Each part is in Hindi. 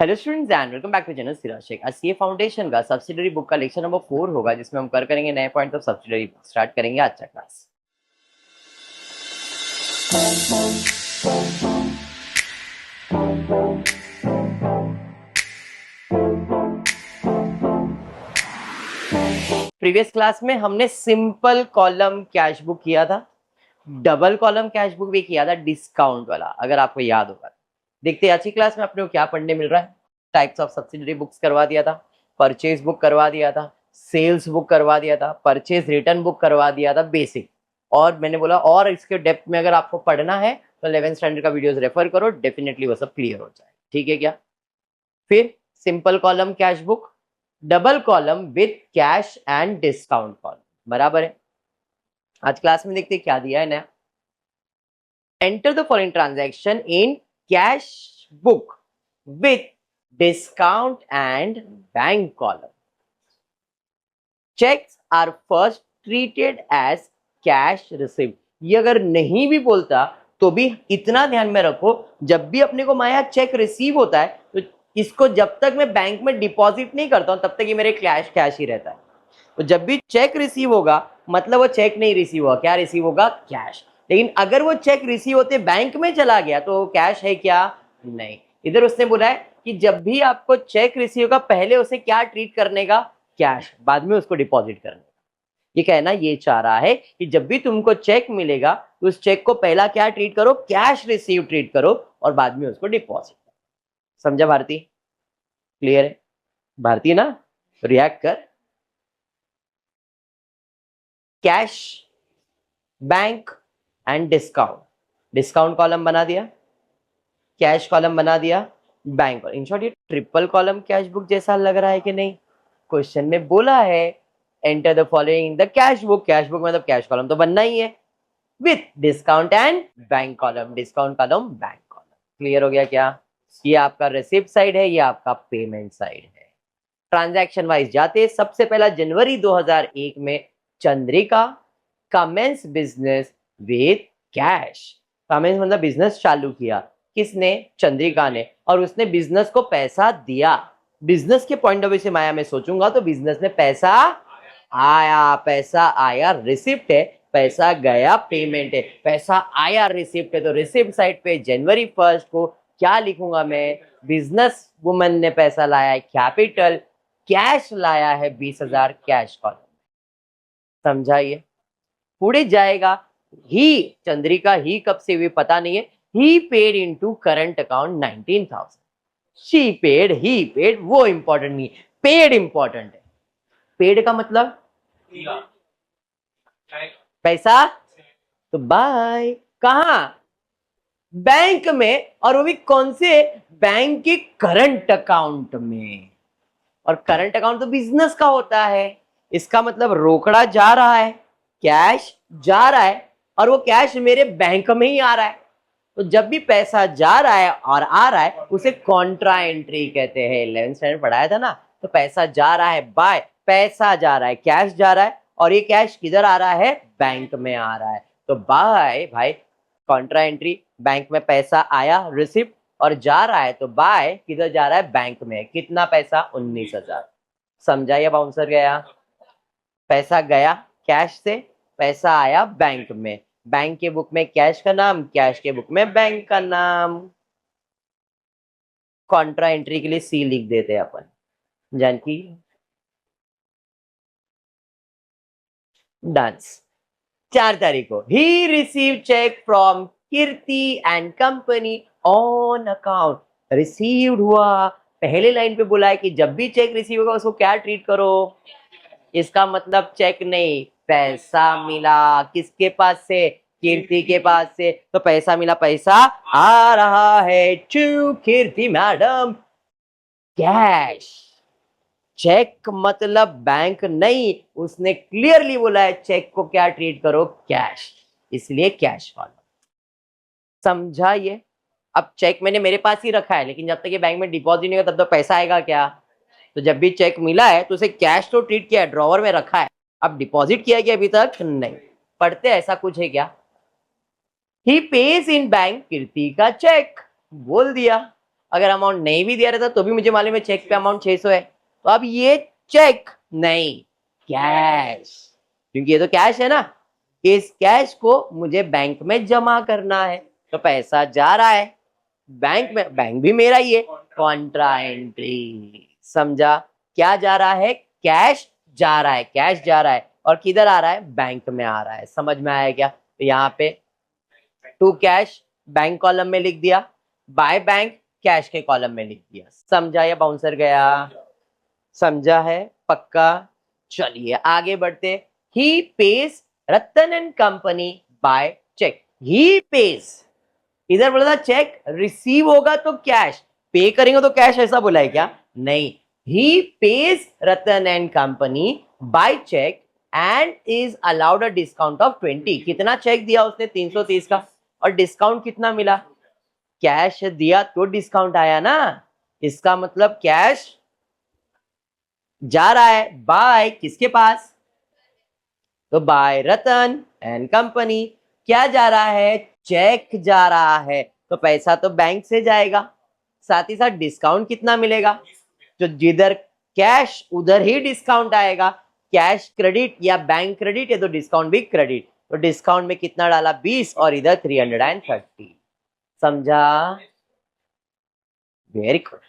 Hello students and welcome back to channel Siraj Shaikh. आज सीए फाउंडेशन का सब्सिडरी बुक का लेक्चर नंबर 4 होगा, जिसमें हम करेंगे नए point of subsidiary book. Start करेंगे आज का क्लास। प्रीवियस क्लास में हमने सिंपल कॉलम कैश बुक किया था, डबल कॉलम कैश बुक भी किया था, डिस्काउंट वाला, अगर आपको याद होगा। देखते हैं आज की क्लास में अपने को क्या पढ़ने मिल रहा है। टाइप्स ऑफ सब्सिडरी बुक्स करवा दिया था, परचेज बुक करवा दिया था, सेल्स बुक करवा दिया था, परचेज रिटर्न बुक करवा दिया था, बेसिक। और मैंने बोला और इसके डेप्थ में अगर आपको पढ़ना है तो 11th स्टैंडर्ड का वीडियोस रेफर करो, डेफिनेटली वो सब क्लियर हो जाए। ठीक है क्या? फिर simple column cash book, double column with cash and discount column, बराबर है। आज क्लास में देखते हैं क्या दिया है नया। Enter the following transaction in cash book with discount and bank column. Cheques are first treated as cash received. ये अगर नहीं भी बोलता तो भी इतना ध्यान में रखो, जब भी अपने को माया चेक रिसीव होता है तो इसको जब तक मैं बैंक में डिपॉजिट नहीं करता हूं तब तक ये मेरे कैश ही रहता है। तो जब भी चेक रिसीव होगा मतलब वो चेक नहीं रिसीव हुआ, क्या रिसीव होगा? कैश। लेकिन अगर वो चेक रिसीव होते बैंक में चला गया तो कैश है क्या? नहीं। इधर उसने बोला है कि जब भी आपको चेक रिसीव होगा पहले उसे क्या ट्रीट करने का? कैश, बाद में उसको डिपॉजिट करने का। ये कहना ये चाह रहा है कि जब भी तुमको चेक मिलेगा तो उस चेक को पहला क्या ट्रीट करो? कैश रिसीव ट्रीट करो और बाद में उसको डिपॉजिट करो। समझा भारती? क्लियर है भारती ना? रिएक्ट कर। Cash, bank and discount. Discount column बना दिया, कैश कॉलम बना दिया, बैंक। इन शॉर्ट ये ट्रिपल कॉलम कैश बुक जैसा लग रहा है कि नहीं? क्वेश्चन में बोला है enter the following the cash book. Cash book मतलब कैश कॉलम तो बनना ही है, with discount and bank column. Discount column, bank column. Clear हो गया क्या? ये आपका रिसिप्ट साइड है, ये आपका पेमेंट साइड है। ट्रांजैक्शन वाइज जाते, सबसे पहला जनवरी 2001 में Chandrika commences business with cash. Commences मतलब बिजनेस चालू किया। किसने? चंद्रिका ने। और उसने बिजनेस को पैसा दिया। बिजनेस के पॉइंट ऑफ व्यू से माया में सोचूंगा तो बिजनेस में पैसा आया, पैसा आया रिसिप्ट है, पैसा गया पेमेंट है। पैसा आया रिसिप्ट है तो रिसिप्ट साइड पे जनवरी 1 को क्या लिखूंगा मैं? बिजनेस वुमन ने पैसा लाया है कैपिटल, कैश लाया है 20,000 कैश कॉलम। समझाइए? पुढे जाएगा ही, चंद्रिका ही कब से हुई पता नहीं है। He paid into current account 19,000। She paid, he paid, वो इंपॉर्टेंट नहीं, पेड इंपॉर्टेंट है। पेड का मतलब पैसा, तो बाय कहां? बैंक में, और वो भी कौन से? बैंक के करंट अकाउंट में। और करंट अकाउंट तो बिजनेस का होता है। इसका मतलब रोकड़ा जा रहा है, कैश जा रहा है, और वो कैश मेरे बैंक में ही आ रहा है। तो जब भी पैसा जा रहा है और आ रहा है उसे कॉन्ट्रा एंट्री कहते हैं। 11th स्टैंडर्ड पढ़ाया था ना। तो पैसा जा रहा है बाय, पैसा जा रहा है, कैश जा रहा है, और ये कैश किधर आ रहा है? बैंक में आ रहा है। तो बाय भाई, कॉन्ट्रा एंट्री, बैंक में पैसा आया रिसिप्ट और जा रहा है, तो बाय किधर जा रहा है? बैंक में। कितना पैसा? 19,000। समझाइए? बाउंसर गया, पैसा गया कैश से, पैसा आया बैंक में। बैंक के बुक में कैश का नाम, कैश के बुक में बैंक का नाम। कॉन्ट्रा एंट्री के लिए सी लिख देते हैं अपन। जानकी डांस। 4 तारीख को he receive cheque from Kirti and company on account. Received हुआ, पहले लाइन पे बोला है कि जब भी चेक रिसीव होगा उसको क्या ट्रीट करो? इसका मतलब चेक नहीं, पैसा मिला। किसके पास से? कीर्ति के पास से। तो पैसा मिला, पैसा आ रहा है to Kirti madam, cash. Cheque मतलब बैंक नहीं, उसने क्लियरली बोला है चेक को क्या ट्रीट करो? कैश, इसलिए कैश वाला। समझा ये? अब चेक मैंने मेरे पास ही रखा है, लेकिन जब तक ये बैंक में डिपॉजिट नहीं होगा तब तक पैसा आएगा क्या? तो जब भी चेक मिला है तो उसे कैश तो ट्रीट किया है, ड्रॉवर में रखा है। अब डिपॉजिट किया गया अभी तक नहीं। पढ़ते ऐसा कुछ है क्या? ही पेज इन बैंक कीर्ति का चेक, बोल दिया। अगर अमाउंट नहीं भी दिया रहता तो भी मुझे मालूम है चेक पे अमाउंट 600 है। तो अब ये चेक नहीं, कैश, क्योंकि ये तो कैश है ना, इस कैश को मुझे बैंक में जमा करना है, तो पैसा जा रहा है बैंक में, बैंक भी मेरा ही है, कॉन्ट्रा एंट्री। समझा? क्या जा रहा है? कैश जा रहा है, कैश जा रहा है, और किधर आ रहा है? बैंक में आ रहा है। समझ में आया क्या? तो यहाँ पे टू कैश बैंक कॉलम में लिख दिया, बाय बैंक कैश के कॉलम में लिख दिया। समझा या बाउंसर गया? समझा है पक्का? चलिए आगे बढ़ते। He pays Ratan and company by cheque. He pays, इधर बोला था चेक रिसीव होगा तो कैश, पे करेंगे तो कैश, ऐसा बोला है क्या? नहीं। He pays Ratan and company by cheque and is allowed a discount of 20। कितना चेक दिया उसने? 330 का, और डिस्काउंट कितना मिला? कैश दिया तो डिस्काउंट आया ना, इसका मतलब कैश जा रहा है बाय किसके पास? तो बाय रतन एंड कंपनी। क्या जा रहा है? चेक जा रहा है, तो पैसा तो बैंक से जाएगा, साथ ही साथ डिस्काउंट कितना मिलेगा? तो जिधर कैश उधर ही डिस्काउंट आएगा। कैश क्रेडिट या बैंक क्रेडिट है तो डिस्काउंट भी क्रेडिट, तो डिस्काउंट में कितना डाला? 20, और इधर 330। समझा? Very good.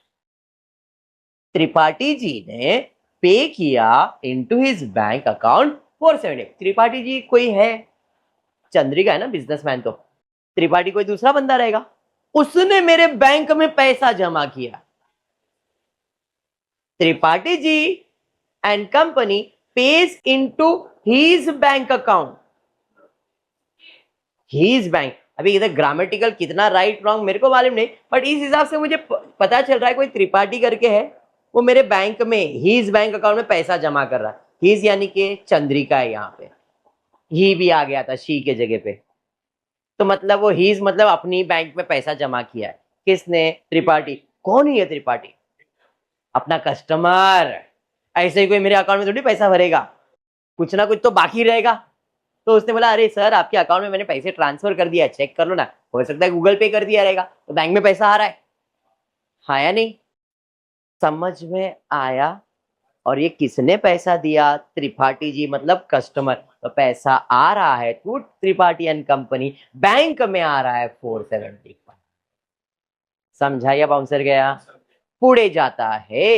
त्रिपाठी जी ने पे किया into his bank account 470। Tripathi ji कोई है? चंद्रिका है ना बिजनेसमैन, तो त्रिपाठी कोई दूसरा बंदा रहेगा। उसने मेरे बैंक में पैसा जमा किया। Tripathi ji and company pays into his bank account. His bank, अभी इधर ग्रामेटिकल कितना राइट रॉन्ग मेरे को मालूम नहीं, बट इस हिसाब से मुझे पता चल रहा है कोई त्रिपाठी करके है, वो मेरे बैंक में हिज बैंक अकाउंट में पैसा जमा कर रहा है। हिज यानी कि चंद्रिका है, यहाँ पे ही भी आ गया था शी के जगह पे, तो मतलब वो हीज मतलब अपनी बैंक में पैसा जमा किया है। किसने? त्रिपाठी। कौन है ये त्रिपाठी? अपना कस्टमर। ऐसे ही कोई मेरे अकाउंट में थोड़ी पैसा भरेगा, कुछ ना कुछ तो बाकी रहेगा। तो उसने बोला अरे सर आपके अकाउंट में मैंने पैसे ट्रांसफर कर दिया है, चेक कर लो ना, हो सकता है गूगल पे कर दिया रहेगा, तो बैंक में पैसा आ रहा है। हाँ या नहीं? समझ में आया? और ये किसने पैसा दिया? त्रिपाठी जी मतलब कस्टमर, तो पैसा आ रहा है to Tripathi and company, bank में आ रहा है 475। समझा या बाउंसर गया? पुढे जाता है।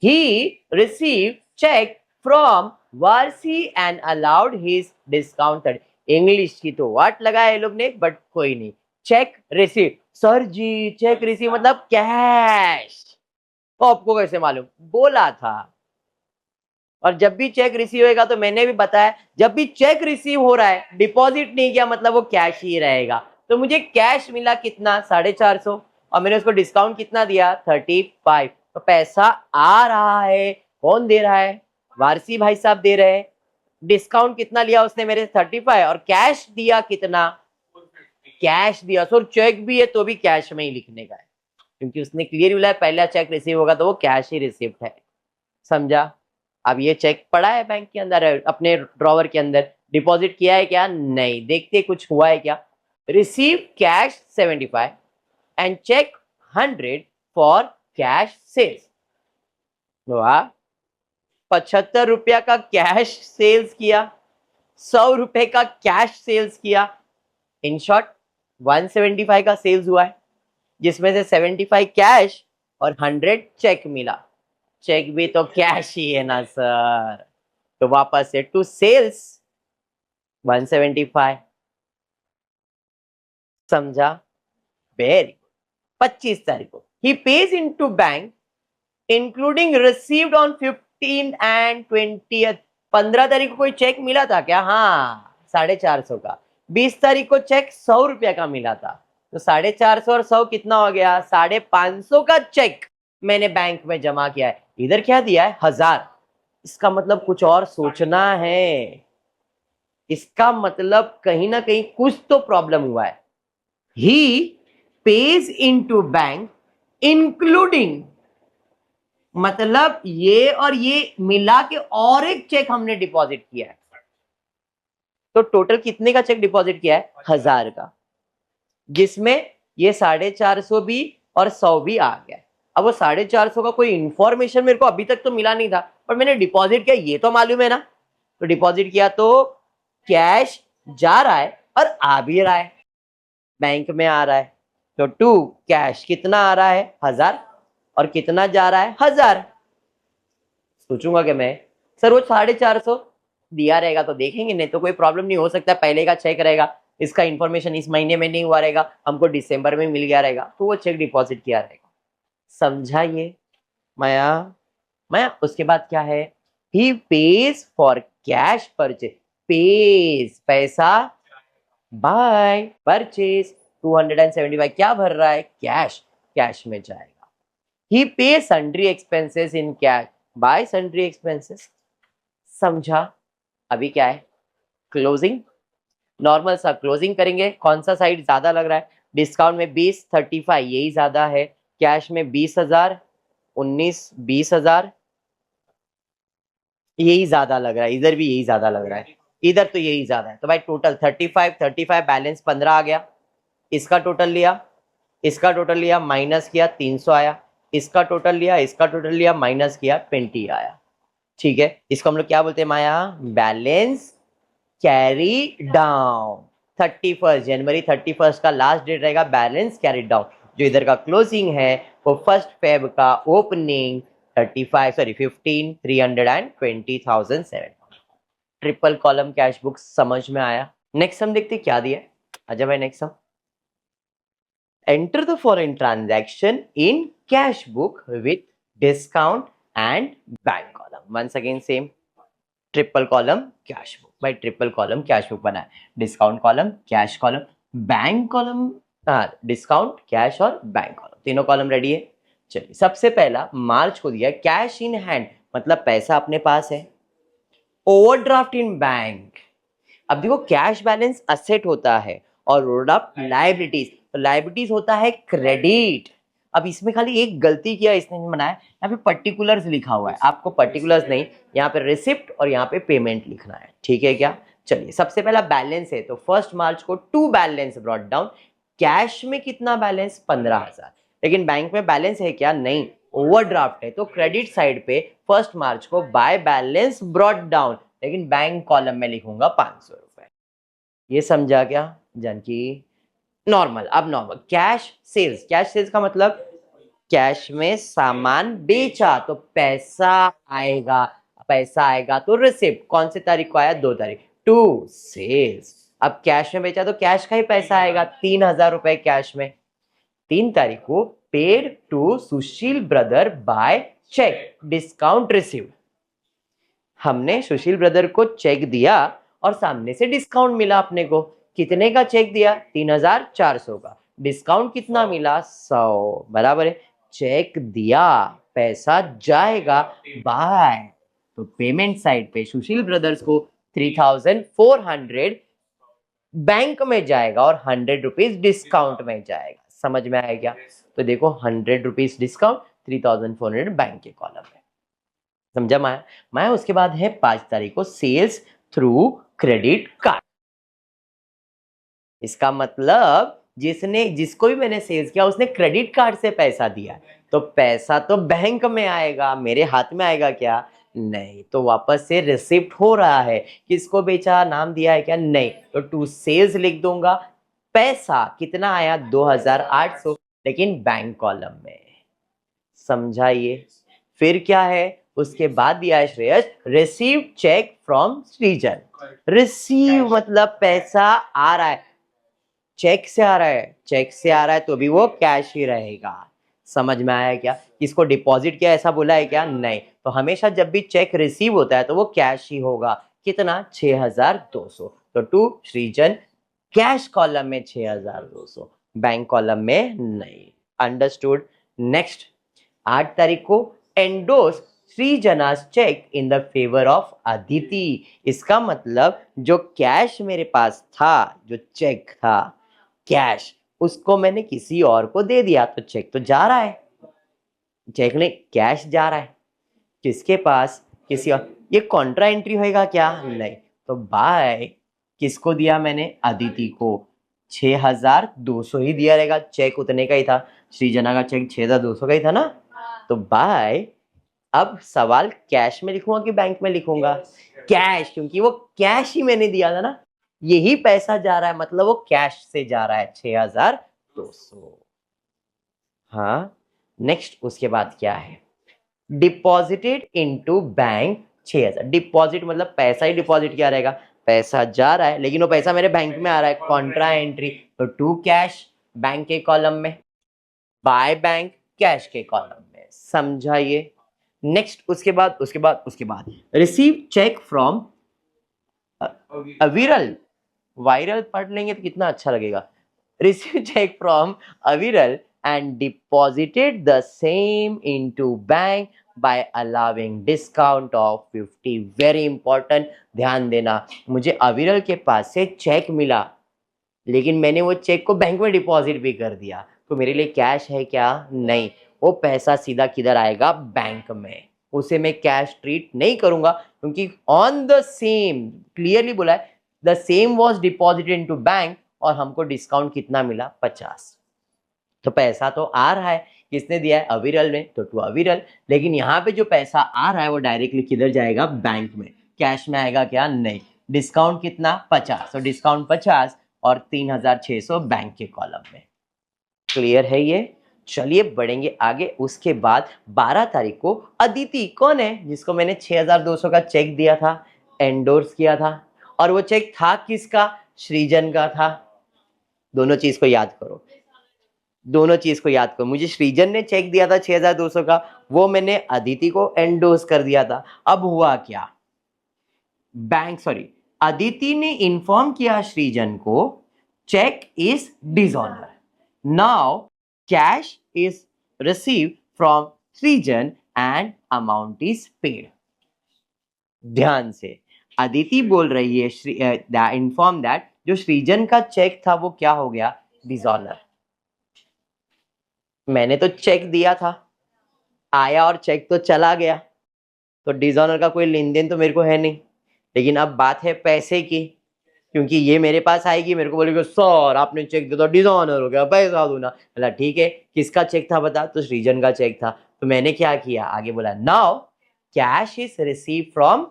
He receive cheque from Warsi and allowed his discounted. English की तो वाट लगाया ये लोग ने, बट कोई नहीं। चेक रिसीव, सर जी चेक रिसीव मतलब कैश, तो आपको कैसे मालूम? बोला था। और जब भी चेक रिसीव होगा, तो मैंने भी बताया जब भी चेक रिसीव हो रहा है, डिपॉजिट नहीं किया मतलब वो कैश ही रहेगा। तो मुझे कैश मिला कितना? 450, और मैंने उसको डिस्काउंट कितना दिया? 35। तो पैसा आ रहा है, कौन दे रहा है? वारसी भाई साहब दे रहे हैं। डिस्काउंट कितना लिया उसने मेरे? 35, और कैश दिया कितना? कैश दिया। सो चेक भी है तो भी कैश में ही लिखने का है, क्योंकि उसने क्लियर बोला है पहला चेक रिसीव होगा तो वो कैश ही रिसिप्ट है। समझा? अब ये चेक पड़ा है बैंक के अंदर, अपने ड्रॉवर के अंदर, डिपॉजिट किया है क्या? नहीं। देखते कुछ हुआ है क्या? Receive cash 75 and cheque 100 for cash sales. वाह, 75 रुपया का कैश सेल्स किया, 100 रुपए का कैश सेल्स किया। इन शॉर्ट 175 का सेल्स हुआ है, जिसमें से 75 कैश और 100 चेक मिला। चेक भी तो कैश ही है ना सर, तो वापस से टू सेल्स 175। समझा? Very good. 25 तारीख को he pays into bank including received on 15 and 20। 15 तारीख को कोई चेक मिला था क्या? हाँ, 450 का। 20 तारीख को चेक 100 रुपया का मिला था, तो 450 और 100 कितना हो गया? 550 का चेक मैंने बैंक में जमा किया है। इधर क्या दिया है? 1000। इसका मतलब कुछ और सोचना है, इसका मतलब कहीं ना कहीं कुछ तो प्रॉब्लम हुआ है। He pays into bank including, मतलब ये और ये मिला के और एक चेक हमने डिपॉजिट किया है। तो टोटल कितने का चेक डिपॉजिट किया है? 1000 का, जिसमें ये 450 भी और 100 भी आ गया। अब वो 450 का कोई इंफॉर्मेशन मेरे को अभी तक तो मिला नहीं था, पर मैंने डिपॉजिट किया ये तो मालूम है ना। तो डिपॉजिट किया तो कैश जा रहा है और आ भी रहा है, बैंक में आ रहा है। तो टू कैश कितना आ रहा है 1000 और कितना जा रहा है 1000। सोचूंगा कि मैं सर वो 450 दिया रहेगा तो देखेंगे, नहीं तो कोई प्रॉब्लम नहीं, हो सकता है पहले का चेक रहेगा, इसका इंफॉर्मेशन इस महीने में नहीं हुआ रहेगा, हमको दिसंबर में मिल गया रहेगा, तो वो चेक डिपॉजिट किया रहेगा। समझा ये माया? माया उसके बाद क्या है, he pays for cash purchase, pays पैसा, बाय परचेज 275 क्या भर रहा है, कैश, कैश में जाएगा। ही पे sundry expenses in cash, bye sundry expenses. समझा? अभी क्या है, क्लोजिंग, नॉर्मल सा क्लोजिंग करेंगे। कौन सा साइड ज्यादा लग रहा है, डिस्काउंट में 20 35 यही ज्यादा है, कैश में 20,000 19 20,000 यही ज्यादा लग रहा है, इधर भी यही ज्यादा लग रहा है, इधर तो यही ज्यादा है। तो भाई टोटल 35 बैलेंस 15 आ गया, इसका टोटल लिया, इसका टोटल लिया, माइनस किया 300 आया, इसका टोटल लिया, इसका टोटल लिया, माइनस किया 20 आया। ठीक है, इसको हम लोग क्या बोलते हैं माया, बैलेंस कैरी डाउन। 31 जनवरी 31 का लास्ट डेट रहेगा बैलेंस कैरी डाउन। जो इधर का क्लोजिंग है वो 1 फेब का opening 15 320,007। Triple column cash book समझ में आया? नेक्स्ट हम देखते क्या दिया है। अच्छा भाई नेक्स्ट हम enter the foreign transaction in cash book with discount and bank column. Once again same triple column cash book. भाई ट्रिपल कॉलम कैश बुक बना है, discount column, cash column, bank column, discount, cash और बैंक कॉलम, तीनों कॉलम रेडी है। चलिए सबसे पहला मार्च को दिया कैश इन हैंड, मतलब पैसा अपने पास है। ओवरड्राफ्ट इन बैंक, अब देखो कैश बैलेंस असेट होता है और ओवरड्राफ्ट लायबिलिटीज, तो लायबिलिटीज होता है क्रेडिट। अब इसमें खाली एक गलती किया इसने बनाया, यहाँ पे पर्टिकुलर्स लिखा हुआ है, आपको पर्टिकुलर्स नहीं, यहाँ पे रिसिप्ट और यहाँ पे पेमेंट लिखना है, ठीक है क्या। चलिए सबसे पहला बैलेंस है, तो 1 मार्च को to balance brought down. Cash में कितना बैलेंस 15,000, लेकिन बैंक में बैलेंस है क्या, नहीं, ओवरड्राफ्ट है, तो क्रेडिट साइड पे 1 मार्च को बाय बैलेंस ब्रॉट डाउन, लेकिन बैंक कॉलम में लिखूंगा 500 रुपए। ये समझा क्या जानकी? नॉर्मल, अब normal cash sales, cash sales का मतलब कैश में सामान बेचा तो पैसा आएगा, पैसा आएगा तो रिसिप्ट, कौन सी तारीख को आया, 2 तारीख, टू सेल्स। अब कैश में बेचा तो कैश का ही पैसा आएगा, 3,000 रुपए कैश में। 3 तारीख को paid to Sushil brother by cheque, discount received, हमने सुशील ब्रदर को चेक दिया और सामने से डिस्काउंट मिला अपने को। कितने का चेक दिया, 3,400 का, डिस्काउंट कितना मिला, 100, बराबर है। चेक दिया, पैसा जाएगा बाय, तो पेमेंट साइड पे सुशील ब्रदर्स को 3,400 बैंक में जाएगा और 100 रुपीज डिस्काउंट में जाएगा। समझ में आया क्या? तो देखो 100 रुपीज डिस्काउंट, 3,400 बैंक के कॉलम में। समझा माया? माया उसके बाद है 5 तारीख को सेल्स थ्रू क्रेडिट कार्ड। इसका मतलब जिसने, जिसको भी मैंने सेल्स किया उसने क्रेडिट कार्ड से पैसा दिया, तो पैसा तो बैंक में आएगा, मेरे हाथ में आएगा क्या, नहीं, तो वापस से रिसिप्ट हो रहा है। किसको बेचा, नाम दिया है क्या, नहीं, तो टू सेल्स लिख दूंगा। पैसा कितना आया, 2,800, लेकिन बैंक कॉलम में। समझाइए? फिर क्या है, उसके बाद दिया है श्रेयस रिसीव चेक फ्रॉम सृजन। रिसीव मतलब पैसा आ रहा है, चेक से आ रहा है, चेक से आ रहा है तो भी वो कैश ही रहेगा। समझ में आया क्या? किसको डिपॉजिट किया ऐसा बोला है क्या, नहीं, तो हमेशा जब भी चेक रिसीव होता है तो वो कैश ही होगा। कितना, 6,200, तो टू सृजन कैश कॉलम में 6,200, बैंक कॉलम में नहीं। अंडरस्टूड? नेक्स्ट 8 तारीख को endorse Srijan's cheque in the favour of Aditi. इसका मतलब जो कैश मेरे पास था, जो चेक था कैश, उसको मैंने किसी और को दे दिया, तो चेक तो जा रहा है, चेक नहीं कैश जा रहा है किसके पास, किसी और। ये कॉन्ट्रा एंट्री होएगा क्या, नहीं, तो बाय किसको दिया मैंने, अदिति को, 6200 ही दिया रहेगा, चेक उतने का ही था, सृजना का चेक 6200 का ही था ना। तो बाय, अब सवाल कैश में लिखूंगा कि बैंक में लिखूंगा? कैश, क्योंकि वो कैश ही मैंने दिया था ना, यही पैसा जा रहा है, मतलब वो कैश से जा रहा है 6200। हाँ, नेक्स्ट उसके बाद क्या है? Deposited into bank 6000। डिपॉजिट मतलब पैसा ही डिपॉजिट किया रहेगा, पैसा जा रहा है लेकिन वो पैसा मेरे बैंक में आ रहा है, कॉन्ट्रा एंट्री, तो टू कैश बैंक के कॉलम में, बाय बैंक कैश के कॉलम में, समझाइए। नेक्स्ट उसके बाद रिसीव चेक फ्रॉम अविरल, वायरल पढ़ लेंगे तो कितना अच्छा लगेगा। रिसीव चेक फ्रॉम अविरल and deposited the same into bank by allowing discount of 50। very important, ध्यान देना, मुझे अविरल के पास से चेक मिला लेकिन मैंने वो चेक को बैंक में डिपॉजिट भी कर दिया, तो मेरे लिए कैश है क्या? नहीं, वो पैसा सीधा किधर आएगा? बैंक में, उसे मैं कैश ट्रीट नहीं करूंगा, क्योंकि ऑन द सेम, क्लियरली बोला है, the same was deposited into bank, और हमको डिस्काउंट कितना मिला? 50। तो पैसा तो आ रहा है, किसने दिया है? अविरल ने, तो टू अविरल, लेकिन यहाँ पे जो पैसा आ रहा है वो डायरेक्टली किधर जाएगा? बैंक में। कैश में आएगा क्या? नहीं। डिस्काउंट कितना? 50, तो डिस्काउंट 50 और 3600 बैंक के कॉलम में। क्लियर है ये? चलिए बढ़ेंगे आगे। उसके बाद 12 तारीख को अदिति कौन है? जिसको मैंने 6200 का चेक दिया था, एंडोर्स किया था, और वो चेक था किसका? सृजन का था। दोनों चीज को याद करो, दोनों चीज को याद करो। मुझे सृजन ने चेक दिया था 6200 का, वो मैंने अदिति को एंडोर्स कर दिया था। अब हुआ क्या? अदिति ने इन्फॉर्म किया सृजन को, cheque is dishonour, now cash is receive from Srijan and amount is paid. ध्यान से, अदिति बोल रही है इन्फॉर्म दैट जो सृजन का चेक था वो क्या हो गया? डिसऑनर। मैंने तो चेक दिया था, आया और चेक तो चला गया, तो डिसऑनर का कोई लेन देन तो मेरे को है नहीं। लेकिन अब बात है पैसे की, क्योंकि ये मेरे पास आएगी, मेरे को बोलेगी सर आपने चेक दिया तो डिसऑनर हो गया, पैसा दो ना। बोला ठीक है, किसका चेक था बता? तो सृजन का चेक था। तो मैंने क्या किया? आगे बोला now cash is receive from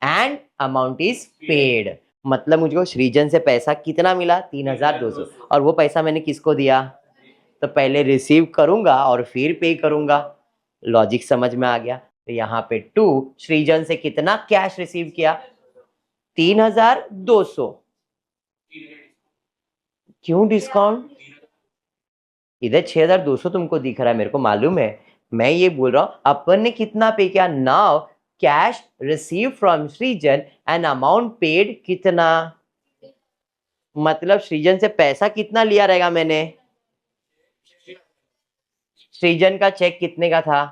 and amount is paid, मतलब मुझको सृजन से पैसा कितना मिला? 3200, और वो पैसा मैंने किसको दिया? तो पहले रिसीव करूंगा और फिर पे करूंगा। लॉजिक समझ में आ गया? तो यहाँ पे टू, सृजन से कितना कैश रिसीव किया? 3200। क्यों डिस्काउंट? इधर 6200 तुमको दिख रहा है, मेरे को मालूम है, मैं ये बोल रहा हूं अपन ने कितना पे किया? Now cash receive from Srijan and amount paid कितना, मतलब सृजन से पैसा कितना लिया रहेगा मैंने? सृजन का चेक कितने का था?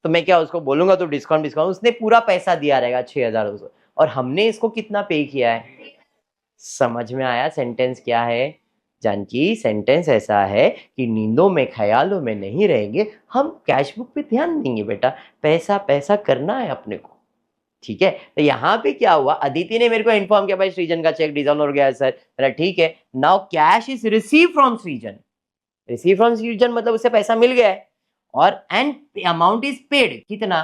तो मैं क्या उसको बोलूंगा तो डिस्काउंट, उसने पूरा पैसा दिया रहेगा 6200, और हमने इसको कितना पे किया है? समझ में आया सेंटेंस क्या है? जानकी, सेंटेंस ऐसा है कि नींदों में ख्यालों में नहीं रहेंगे, हम कैश बुक पे ध्यान देंगे बेटा, पैसा पैसा करना है अपने को, ठीक है। तो यहाँ पे क्या हुआ? अदिति ने मेरे को इन्फॉर्म किया भाई सृजन का चेक डिसऑनर हो गया है सर। मेरा ठीक है, now cash is receive from सृजन, रिसीव फ्रॉम सृजन मतलब उसे पैसा मिल गया है, और एंड अमाउंट इज पेड कितना?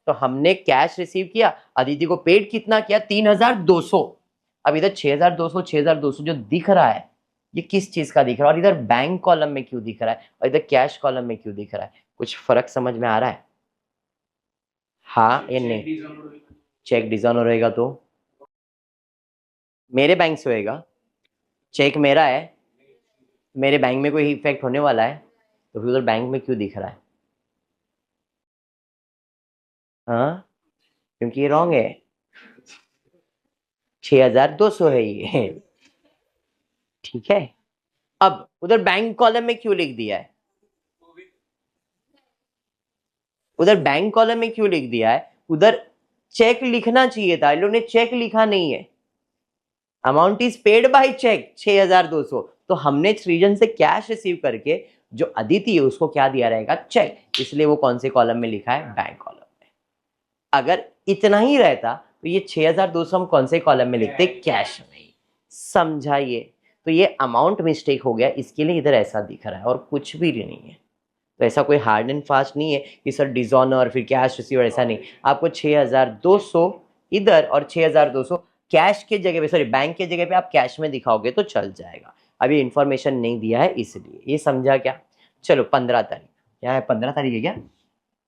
तो हमने कैश रिसीव किया, अदिति को पेड कितना किया? 3200। अब इधर 6200 जो दिख रहा है, ये किस चीज का दिख रहा है? और इधर बैंक कॉलम में क्यों दिख रहा है और इधर कैश कॉलम में क्यों दिख रहा है? कुछ फर्क समझ में आ रहा है? हाँ या नहीं? चेक डिसऑनर रहेगा तो मेरे बैंक से होएगा, चेक मेरा है, मेरे बैंक में कोई इफेक्ट होने वाला है, तो फिर उधर बैंक में क्यों दिख रहा है? हाँ, क्योंकि ये रॉन्ग है, 6200 है ये, ठीक है। अब उधर बैंक कॉलम में क्यों लिख दिया है? उधर बैंक कॉलम में क्यों लिख दिया है? उधर चेक लिखना चाहिए था, इन लोगों ने चेक लिखा नहीं है। Amount is paid by cheque 6200, तो हमने सृजन से कैश रिसीव करके जो अदिति है उसको क्या दिया रहेगा? चेक, इसलिए वो कौन से कॉलम में लिखा है? बैंक कॉलम में। अगर इतना ही रहता तो ये 6200 हम कौन से कॉलम में लिखते? कैश में। समझाइए। तो ये अमाउंट मिस्टेक हो गया, इसके लिए इधर ऐसा दिख रहा है और कुछ भी नहीं है। तो ऐसा कोई हार्ड एंड फास्ट नहीं है कि सर डिजॉनर फिर कैश रिसीवर, ऐसा नहीं। आपको 6200 इधर और 6200 कैश के जगह पे, सॉरी बैंक के जगह पे आप कैश में दिखाओगे तो चल जाएगा। अभी इंफॉर्मेशन नहीं दिया है इसलिए, ये समझा क्या। चलो 15 तारीख, क्या है 15 तारीख है क्या,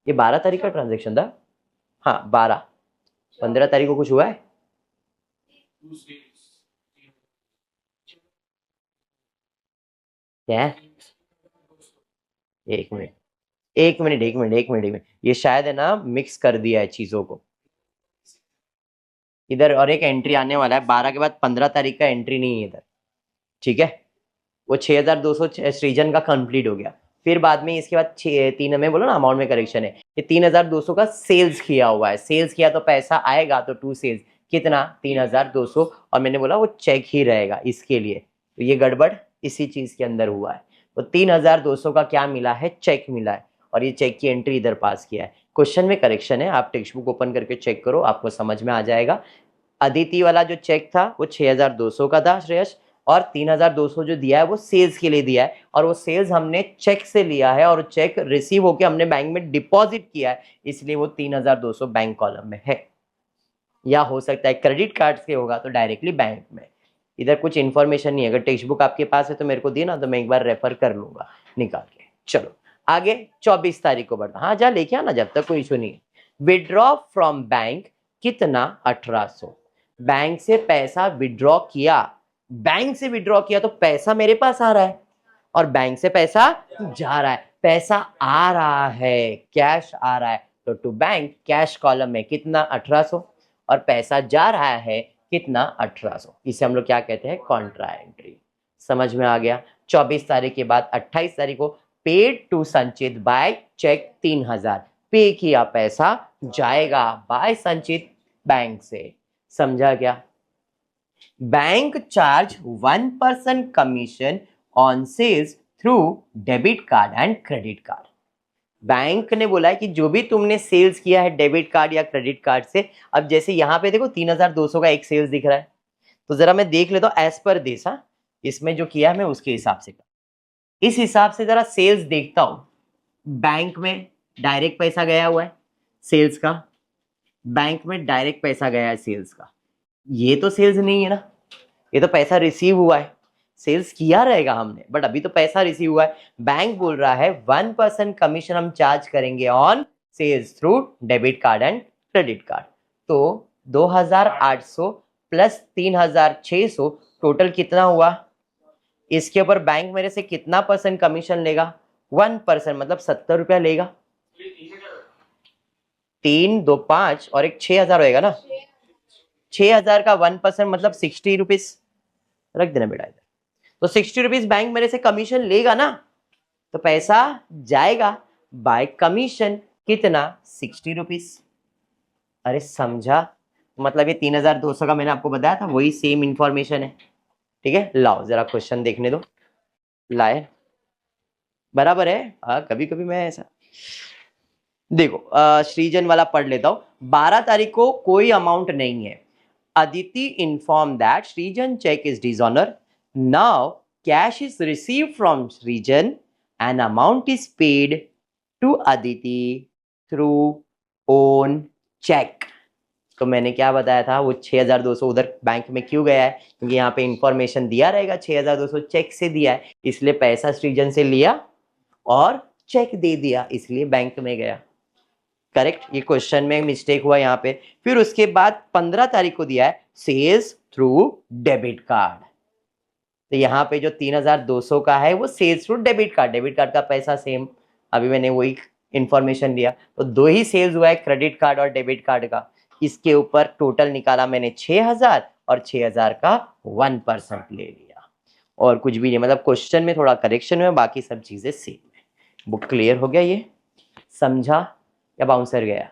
ये 12 तारीख का ट्रांजेक्शन था। हाँ 12, 15 तारीख को कुछ हुआ है क्या है? एक मिनट एक मिनट एक मिनट एक मिनट एक मिनट, ये शायद है ना मिक्स कर दिया है चीजों को इधर। और एक एंट्री आने वाला है 12 के बाद, 15 तारीख का एंट्री नहीं है इधर, ठीक है। वो 6200 सृजन का कंप्लीट हो गया। फिर बाद में इसके बाद 3 में बोलो ना अमाउंट में करेक्शन है, ये 3200 का सेल्स किया हुआ है। सेल्स किया तो पैसा आएगा, तो टू सेल्स कितना 3200, और मैंने बोला वो चेक ही रहेगा इसके लिए। तो ये गड़बड़ इसी चीज के अंदर हुआ है। तो 3200 का क्या मिला है, चेक मिला है, और ये चेक की एंट्री इधर पास किया है। क्वेश्चन में करेक्शन है, आप टेक्स्ट बुक ओपन करके चेक करो, आपको समझ में आ जाएगा। अदिति वाला जो चेक था वो 6200 का था श्रेयस, और 3200 जो दिया है वो सेल्स के लिए दिया है, और वो सेल्स हमने चेक से लिया है, और चेक रिसीव होके हमने बैंक में डिपॉजिट किया है, इसलिए वो 3200 बैंक कॉलम में है। या हो सकता है क्रेडिट कार्ड से होगा तो डायरेक्टली बैंक में। इधर कुछ इंफॉर्मेशन नहीं है। अगर टेक्स्ट बुक आपके पास है तो मेरे को देना, तो मैं एक बार रेफर कर लूंगा निकाल के। चलो आगे 24 तारीख को बढ़ना, हाँ जा लेके आना, जब तक कोई इशू नहीं है। विड्रॉ फ्रॉम बैंक कितना, 1800। बैंक से पैसा विड्रॉ किया, बैंक से विड्रॉ किया तो पैसा मेरे पास आ रहा है, और बैंक से पैसा जा रहा है, पैसा आ रहा है, कैश आ रहा है। तो टू बैंक कैश कॉलम में कितना 1800, और पैसा जा रहा है कितना 1800। इसे हम लोग क्या कहते हैं, कॉन्ट्रा एंट्री। समझ में आ गया। 24 तारीख के बाद 28 तारीख को पेड टू संचित बाय चेक 3000, पे किया पैसा जाएगा बाय संचित बैंक से। समझा क्या। Bank charge 1% commission on sales through debit card and credit card. Bank ने बोला है कि जो भी तुमने सेल्स किया है डेबिट कार्ड या क्रेडिट कार्ड से, अब जैसे यहाँ पे देखो 3200 का एक सेल्स दिख रहा है, तो जरा मैं देख लेता हूँ एज पर दिस, हाँ इसमें जो किया है मैं उसके हिसाब से, इस हिसाब से जरा सेल्स देखता हूँ। बैंक में डायरेक्ट पैसा गया हुआ है सेल्स का, बैंक में डायरेक्ट पैसा गया है सेल्स का, ये तो सेल्स नहीं है ना, ये तो पैसा रिसीव हुआ है। सेल्स किया रहेगा हमने, बट अभी तो पैसा रिसीव हुआ है। बैंक बोल रहा है 1% कमीशन हम चार्ज करेंगे on sales through debit card and credit card. तो 2800 प्लस 3600 टोटल कितना हुआ। इसके ऊपर बैंक मेरे से कितना परसेंट कमीशन लेगा, 1%, मतलब 70 रुपया लेगा। 3 2 5 और एक 6000 होएगा ना, 6000 का 1% मतलब 60 रुपीज, रख देना बेटा इधर। तो 60 रुपीज बैंक मेरे से कमीशन लेगा ना, तो पैसा जाएगा बाय कमीशन कितना, 60 रुपीज। अरे समझा। मतलब ये 3200 का मैंने आपको बताया था, वही सेम इंफॉर्मेशन है। ठीक है, लाओ जरा क्वेश्चन देखने दो। लाए बराबर है। कभी कभी मैं ऐसा, देखो सृजन वाला पढ़ लेता हूं। 12 तारीख को कोई अमाउंट नहीं है। Aditi inform that Srijan cheque is dishonour, now cash is receive from Srijan and amount is paid to Aditi through own cheque. तो मैंने क्या बताया था, वो 6200 उधर बैंक में क्यों गया है, क्योंकि यहाँ पे इंफॉर्मेशन दिया रहेगा 6200 चेक से दिया है, इसलिए पैसा सृजन से लिया और चेक दे दिया, इसलिए बैंक में गया। करेक्ट, ये क्वेश्चन में मिस्टेक हुआ यहाँ पे। फिर उसके बाद 15 तारीख को दिया है सेल्स थ्रू डेबिट कार्ड, तो यहाँ पे जो 3200 का है वो sales through debit card, debit card का पैसा सेम, अभी मैंने वही इंफॉर्मेशन दिया। तो दो ही सेल्स हुआ है, क्रेडिट कार्ड और डेबिट कार्ड का। इसके ऊपर टोटल निकाला मैंने 6000, और 6000 का 1% ले लिया, और कुछ भी नहीं। मतलब क्वेश्चन में थोड़ा करेक्शन हुआ, बाकी सब चीजें सेम है। बुक क्लियर हो गया, ये समझा या बाउंसर गया।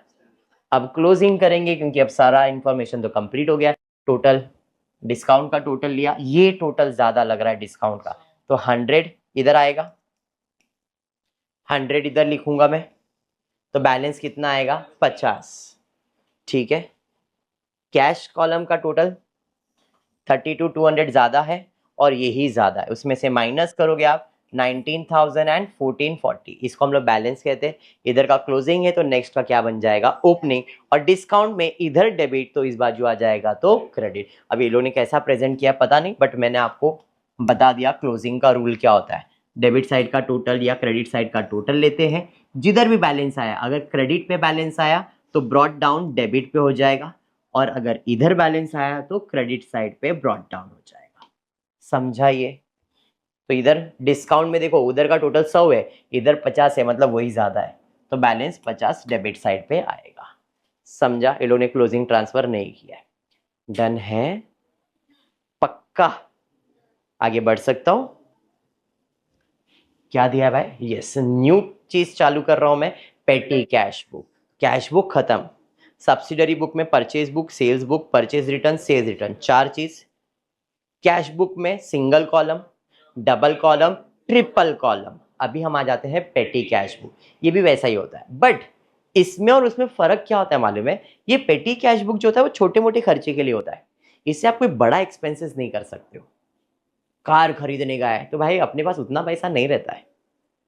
अब क्लोजिंग करेंगे, क्योंकि अब सारा इंफॉर्मेशन तो कंप्लीट हो गया। टोटल डिस्काउंट का टोटल लिया, ये टोटल ज्यादा लग रहा है डिस्काउंट का, तो 100 इधर आएगा, 100 इधर लिखूंगा मैं, तो बैलेंस कितना आएगा 50। ठीक है, कैश कॉलम का टोटल 32,200 ज़्यादा है और यही ज़्यादा है, उसमें से माइनस करोगे आप 19,000 एंड 1440, इसको हम लोग बैलेंस कहते हैं। इधर का क्लोजिंग है तो नेक्स्ट का क्या बन जाएगा, ओपनिंग। और डिस्काउंट में इधर डेबिट तो इस बाजू आ जाएगा तो क्रेडिट। अब ये लोगों ने कैसा प्रेजेंट किया पता नहीं, बट मैंने आपको बता दिया क्लोजिंग का रूल क्या होता है। डेबिट साइड का टोटल या क्रेडिट साइड का टोटल लेते हैं, जिधर भी बैलेंस आया, अगर क्रेडिट पे बैलेंस आया तो ब्रॉट डाउन डेबिट पे हो जाएगा, और अगर इधर बैलेंस आया तो क्रेडिट साइड पे ब्रॉट डाउन हो जाएगा। समझा ये? तो इधर डिस्काउंट में देखो, उधर का टोटल 100 है, इधर 50 है, मतलब वही ज्यादा है, तो बैलेंस 50 डेबिट साइड पे आएगा। समझा? इन लोगों ने क्लोजिंग ट्रांसफर नहीं किया है। डन है? पक्का? आगे बढ़ सकता हूं? क्या दिया भाई? यस, न्यू चीज चालू कर रहा हूं मैं, petty cash book. Cash book खत्म, सब्सिडरी बुक में purchase book, sales book, purchase return, sales return, 4 चीज। कैश बुक में single column, double column, triple column. अभी हम आ जाते हैं पेटी कैश बुक, ये भी वैसा ही होता है, बट इसमें और उसमें फर्क क्या होता है मालूम है? ये पेटी कैश बुक जो होता है वो छोटे मोटे खर्चे के लिए होता है, इससे आप कोई बड़ा एक्सपेंसेस नहीं कर सकते हो। कार खरीदने का है तो भाई अपने पास उतना पैसा नहीं रहता है,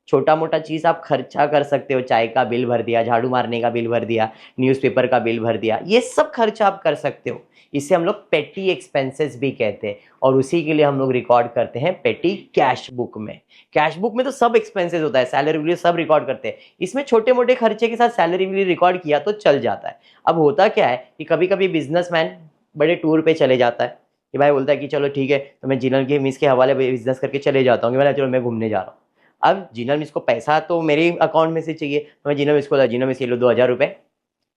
छोटा मोटा चीज आप खर्चा कर सकते हो, चाय का बिल भर दिया, झाड़ू मारने का बिल भर दिया, न्यूज़पेपर का बिल भर दिया, ये सब खर्चा आप कर सकते हो। इसे हम लोग पेटी एक्सपेंसेस भी कहते हैं, और उसी के लिए हम लोग रिकॉर्ड करते हैं पेटी कैश बुक में। कैश बुक में तो सब एक्सपेंसेस होता है, सैलरी बिल सब रिकॉर्ड करते हैं, इसमें छोटे मोटे खर्चे के साथ सैलरी बिल रिकॉर्ड किया तो चल जाता है। अब होता क्या है कि कभी कभी बिजनेसमैन बड़े टूर पे चले जाता है, कि भाई बोलता है कि चलो ठीक है, तो मैं जिनल के मिस के हवाले बिजनेस करके चले जाता हूँ, कि बोला चलो मैं घूमने जा रहा हूँ। अब जिनल मिस को पैसा तो मेरे अकाउंट में से चाहिए, तो मैं जिनल मिस को, जिनल मिस ये लो 2,000 रुपये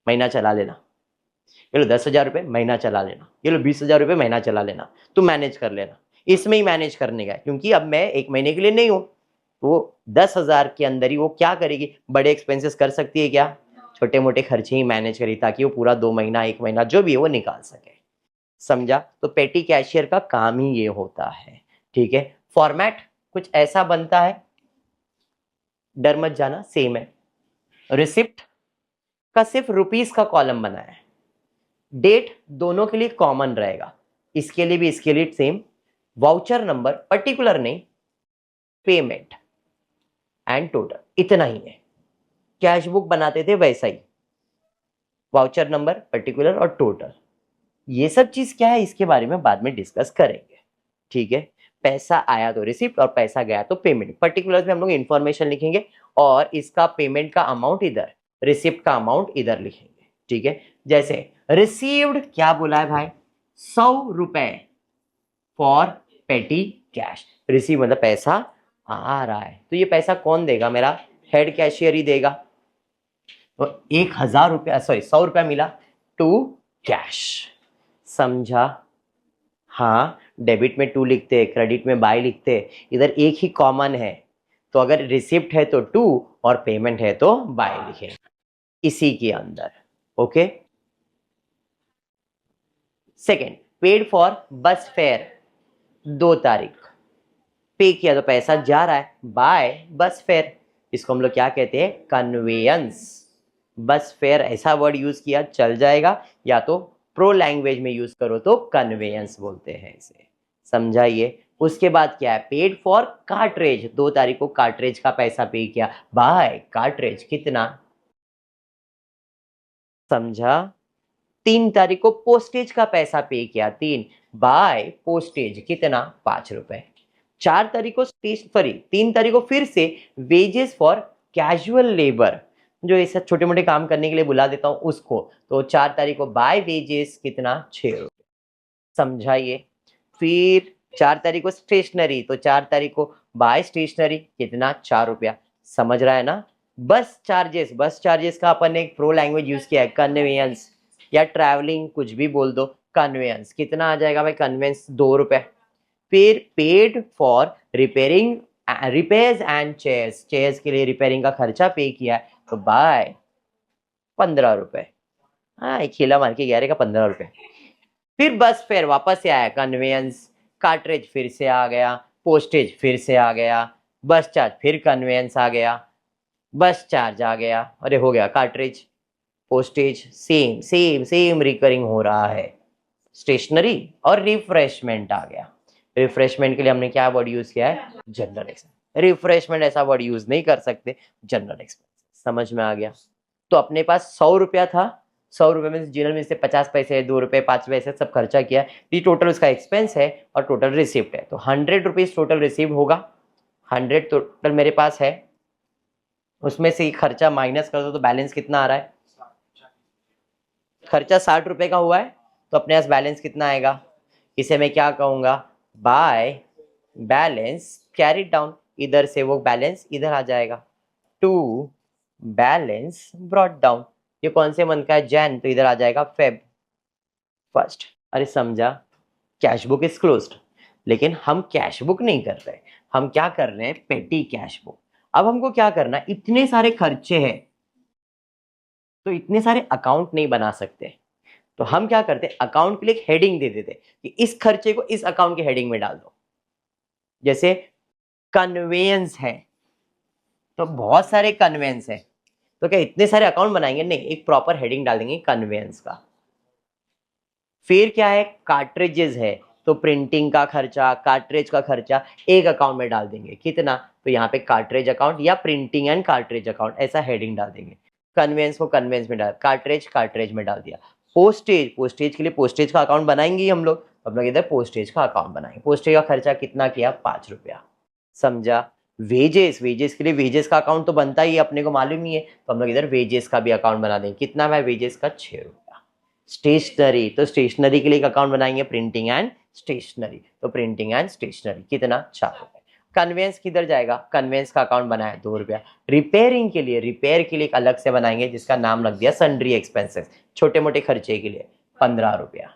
महीना चला लेना, ये लो 10,000 रुपये महीना चला लेना, ये लो 20,000 रुपये महीना चला लेना, तू मैनेज कर लेना। इसमें ही मैनेज करने का है, क्योंकि अब मैं एक महीने के लिए नहीं हूँ, वो 10,000 के अंदर ही वो क्या करेगी, बड़े एक्सपेंसेस कर सकती है क्या? छोटे मोटे खर्चे ही मैनेज करेगी, ताकि वो पूरा 2 महीना 1 महीना जो भी है वो निकाल सके। समझा? तो पेटी कैशियर का काम ही ये होता है। ठीक है, फॉर्मेट कुछ ऐसा बनता है, डर मत जाना, सेम है। रिसिप्ट का सिर्फ रुपीस का कॉलम बना है, डेट दोनों के लिए कॉमन रहेगा, इसके लिए भी इसके लिए सेम। वाउचर नंबर पर्टिकुलर नहीं, पेमेंट एंड टोटल, इतना ही है। कैश बुक बनाते थे वैसा ही, वाउचर नंबर, पर्टिकुलर और टोटल। ये सब चीज क्या है इसके बारे में बाद में डिस्कस करेंगे। ठीक है, पैसा आया तो रिसिप्ट और पैसा गया तो पेमेंट, पर्टिकुलर में हम लोग इंफॉर्मेशन लिखेंगे, और इसका पेमेंट का अमाउंट इधर, रिसिप्ट का अमाउंट इधर लिखेंगे। ठीक है, जैसे रिसीव्ड क्या बोला है भाई, 100 रुपए फॉर पेटी कैश। रिसीव मतलब पैसा आ रहा है, तो ये पैसा कौन देगा? मेरा हेड कैशियर ही देगा। तो 1,000 रुपया, सॉरी 100 रुपया मिला टू कैश। समझा? हाँ, डेबिट में 2 लिखते हैं, क्रेडिट में बाय लिखते हैं, इधर एक ही कॉमन है, तो अगर रिसिप्ट है तो 2 और पेमेंट है तो बाय लिखेंगे इसी के अंदर। ओके, सेकेंड, पेड फॉर बस फेयर, 2 तारीख पे किया तो पैसा जा रहा है, बाय बस फेयर, इसको हम लोग क्या कहते हैं, कन्वेयंस। बस फेयर ऐसा वर्ड यूज किया चल जाएगा, या तो प्रो लैंग्वेज में यूज करो तो कन्वेयंस बोलते हैं इसे। समझाइए? उसके बाद क्या है, पेड फॉर कार्ट्रेज, 2 तारीख को कार्ट्रेज का पैसा पे किया, बाय कार्ट्रेज, कितना? समझा? 3 तारीख को पोस्टेज का पैसा पे किया, 3 बाय पोस्टेज, कितना? 5 रुपए। 4 तारीख को सॉरी 3 तारीख को फिर से वेजेस फॉर कैजुअल लेबर, जो ऐसा छोटे मोटे काम करने के लिए बुला देता हूं उसको, तो 4 तारीख को बाय वेजेस, कितना? 6 रुपए। समझाइए? फिर 4 तारीख को स्टेशनरी, तो 4 तारीख को बाय स्टेशनरी, कितना? 4 रुपया। समझ रहा है ना? बस चार्जेस, बस चार्जेस का अपन ने एक प्रो लैंग्वेज यूज किया है, कन्वेयंस या ट्रैवलिंग, कुछ भी बोल दो, कन्वेयंस, कितना आ जाएगा भाई? कन्वेंस 2 रुपए। फिर paid for repairing, repairs and chairs, chairs के लिए रिपेयरिंग का खर्चा पे किया है, तो बाय 15 रुपए। हाँ, एक खिला मार के 11 का 15 रुपए। फिर बस फेयर वापस से आया, कन्वेयंस, कार्ट्रेज फिर से आ गया, पोस्टेज फिर से आ गया, बस चार्ज, फिर कन्वेयंस आ गया, बस चार्ज आ गया, अरे हो गया cartridge, postage, same same same recurring हो रहा है। स्टेशनरी और रिफ्रेशमेंट आ गया। रिफ्रेशमेंट के लिए हमने क्या वर्ड यूज किया है? General expense. रिफ्रेशमेंट ऐसा वर्ड यूज नहीं कर सकते, जनरल एक्सपेंस। समझ में आ गया? तो अपने पास 100 रुपया था, 100 रुपये में जनरल में से 50 पैसे, 2 रुपये, 5 पैसे सब खर्चा किया, ये टोटल उसका एक्सपेंस है और टोटल रिसिप्ट है। तो 100 रुपीज टोटल रिसीव होगा, 100 टोटल मेरे पास है, उसमें से खर्चा माइनस कर दो तो बैलेंस कितना आ रहा है? खर्चा 60 रुपए का हुआ है, तो अपने पास बैलेंस कितना आएगा? इसे मैं क्या कहूंगा? By balance carried down. इधर से वो बैलेंस इधर आ जाएगा, टू बैलेंस ब्रॉट डाउन। ये कौन से मंथ का है? जैन, तो इधर आ जाएगा फेब फर्स्ट। अरे समझा? कैश बुक इज क्लोज्ड, लेकिन हम कैश बुक नहीं कर रहे, हम क्या कर रहे हैं? पेटी कैश बुक। अब हमको क्या करना है? इतने सारे खर्चे हैं तो इतने सारे अकाउंट नहीं बना सकते, तो हम क्या करते हैं? अकाउंट के लिए एक हेडिंग दे देते कि इस खर्चे को इस अकाउंट के हेडिंग में डाल दो। जैसे कन्वेंस है, तो बहुत सारे कन्वेंस है, तो क्या इतने सारे अकाउंट बनाएंगे? नहीं, एक प्रॉपर हेडिंग डाल देंगे कन्वेंस का। फिर क्या है? कार्ट्रिजेस है, तो प्रिंटिंग का खर्चा, कार्ट्रिज का खर्चा एक अकाउंट में डाल देंगे। कितना? तो यहाँ पे कार्ट्रिज अकाउंट या प्रिंटिंग एंड कार्ट्रिज अकाउंट ऐसा हेडिंग डाल देंगे। कन्वेंस को कन्वेंस में डाल, कार्ट्रिज कार्ट्रिज में डाल दिया। पोस्टेज, पोस्टेज के लिए पोस्टेज का अकाउंट बनाएंगे हम लोग, हम लोग इधर पोस्टेज का अकाउंट बनाएंगे। पोस्टेज का खर्चा कितना किया? 5 रुपया। समझा? वेजेस, वेजेस के लिए वेजेस का अकाउंट तो बनता ही है, अपने को मालूम ही है, तो हम लोग इधर वेजेस का भी अकाउंट बना देंगे। कितना है वेजेस का? 6 रुपया। स्टेशनरी, तो स्टेशनरी के लिए एक अकाउंट बनाएंगे, प्रिंटिंग एंड स्टेशनरी, तो प्रिंटिंग एंड स्टेशनरी कितना? 4 रुपए। कन्वेंस किधर जाएगा? कन्वेंस का अकाउंट बनाया 2 रुपया। रिपेयरिंग के लिए, रिपेयर के लिए एक अलग से बनाएंगे जिसका नाम रख दिया सन्ड्री एक्सपेंसेस, छोटे मोटे खर्चे के लिए 15 रुपया।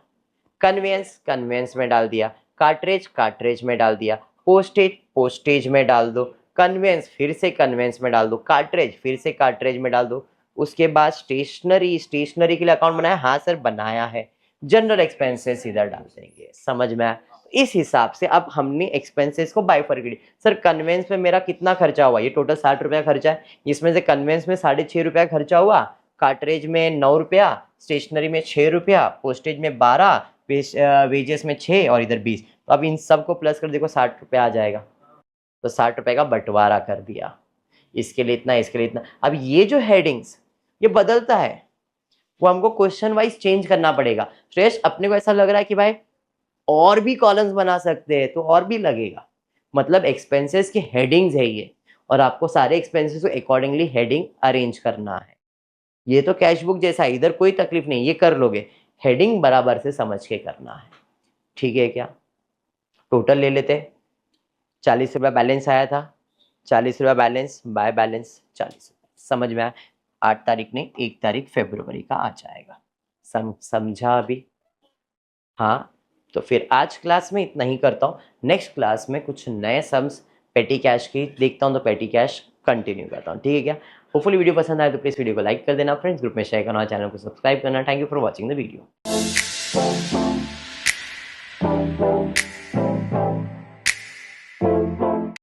कन्वेंस, कन्वेंस में डाल दिया। कार्ट्रेज, कार्ट्रेज में डाल दिया। पोस्टेज, पोस्टेज में डाल दो। कन्वेंस, फिर से कन्वेंस में डाल दो। कार्ट्रेज, फिर से कार्ट्रेज में डाल दो। उसके बाद स्टेशनरी, स्टेशनरी के लिए अकाउंट बनाया? हाँ सर बनाया है। जनरल एक्सपेंसेस इधर डाल देंगे। समझ में आया? इस हिसाब से अब हमने एक्सपेंसेस को बाइफरकेट। सर कन्वेंस में मेरा कितना खर्चा हुआ? ये टोटल 60 रुपया खर्चा है, इसमें से कन्वेंस में 6.5 रुपया खर्चा हुआ, कार्ट्रेज में 9 रुपया, स्टेशनरी में 6 रुपया, पोस्टेज में 12, वेजेस में 6 और इधर 20। तो अब इन सब को प्लस कर देखो 60 रुपया आ जाएगा, तो 60 रुपए का बंटवारा कर दिया। इसके लिए इतना, इसके लिए इतना। अब ये जो हेडिंग्स ये बदलता है, वो हमको क्वेश्चन वाइज चेंज करना पड़ेगा। श्रेष्ठ अपने को ऐसा लग रहा है कि भाई और भी कॉलम्स बना सकते हैं, तो और भी लगेगा। मतलब एक्सपेंसेस की हेडिंग्स है ये, और आपको सारे एक्सपेंसेस को अकॉर्डिंगली हेडिंग अरेंज करना है। ये तो कैश बुक जैसा है, इधर कोई तकलीफ नहीं, ये कर लोगे। हेडिंग बराबर से समझ के करना है। ठीक है क्या? टोटल ले लेते। 40 रुपया बैलेंस आया था, 40 रुपया बैलेंस बाय बैलेंस 40 रुपया। समझ में आया? 8 तारीख नहीं, 1 तारीख फरवरी का आ जाएगा। समझा अभी? हाँ, तो फिर आज क्लास में इतना ही करता हूँ। नेक्स्ट क्लास में कुछ नए सम्स पेटी कैश की देखता हूँ, तो पेटी कैश कंटिन्यू करता हूँ। ठीक है क्या? होपफुली वीडियो पसंद आए तो प्लीज़ वीडियो को लाइक कर देना, फ्रेंड्स ग्रुप में शेयर करना, चैनल को सब्सक्राइब करना। Thank you for watching the video.